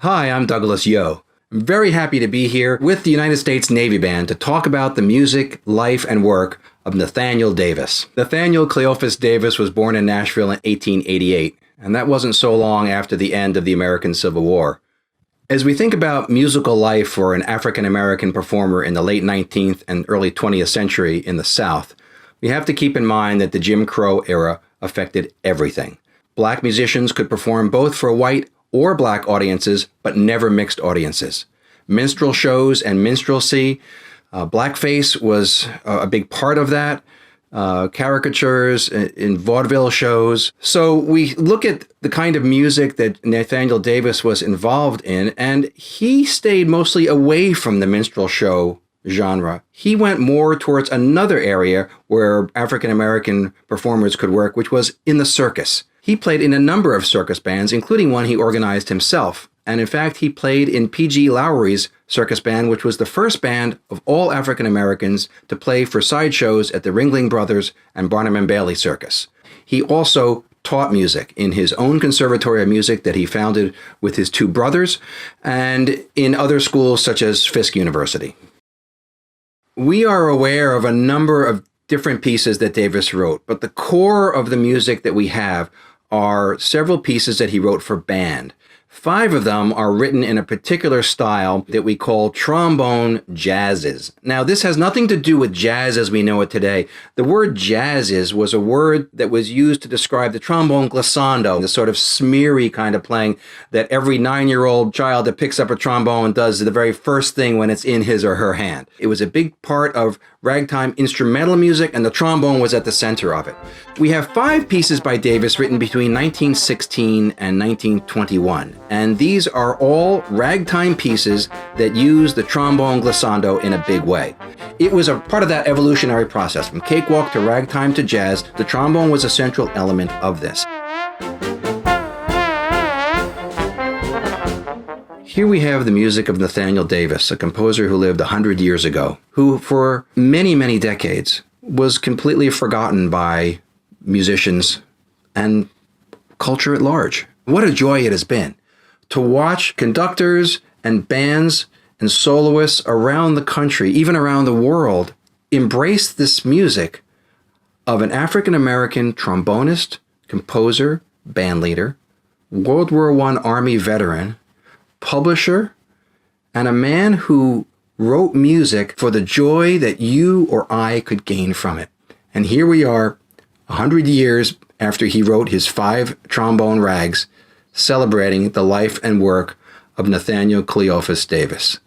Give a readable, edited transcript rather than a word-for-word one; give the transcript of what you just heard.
Hi, I'm Douglas Yo. I'm very happy to be here with the United States Navy Band to talk about the music, life, and work of Nathaniel Davis. Nathaniel Cleophas Davis was born in Nashville in 1888, and that wasn't so long after the end of the American Civil War. As we think about musical life for an African-American performer in the late 19th and early 20th century in the South, we have to keep in mind that the Jim Crow era affected everything. Black musicians could perform both for white or black audiences, but never mixed audiences. Minstrel shows and minstrelsy, blackface was a big part of that. Caricatures in vaudeville shows. So we look at the kind of music that Nathaniel Davis was involved in, and he stayed mostly away from the minstrel show genre. He went more towards another area where African-American performers could work, which was in the circus. He played in a number of circus bands, including one he organized himself. And in fact, he played in P.G. Lowry's circus band, which was the first band of all African Americans to play for sideshows at the Ringling Brothers and Barnum and Bailey Circus. He also taught music in his own conservatory of music that he founded with his two brothers and in other schools such as Fisk University. We are aware of a number of different pieces that Davis wrote, but the core of the music that we have are several pieces that he wrote for band. 5 of them are written in a particular style that we call Trombone Jazzes. Now, this has nothing to do with jazz as we know it today. The word jazzes was a word that was used to describe the trombone glissando, the sort of smeary kind of playing that every 9-year-old child that picks up a trombone does the very first thing when it's in his or her hand. It was a big part of ragtime instrumental music, and the trombone was at the center of it. We have 5 pieces by Davis written between 1916 and 1921, and these are all ragtime pieces that use the trombone glissando in a big way. It was a part of that evolutionary process. From cakewalk to ragtime to jazz, the trombone was a central element of this. Here we have the music of Nathaniel Davis, a composer who lived 100 years ago, who for many, many decades was completely forgotten by musicians and culture at large. What a joy it has been to watch conductors and bands and soloists around the country, even around the world, embrace this music of an African-American trombonist, composer, bandleader, World War I Army veteran, publisher, and a man who wrote music for the joy that you or I could gain from it. And here we are, 100 years after he wrote his 5 trombone rags, celebrating the life and work of Nathaniel Cleophas Davis.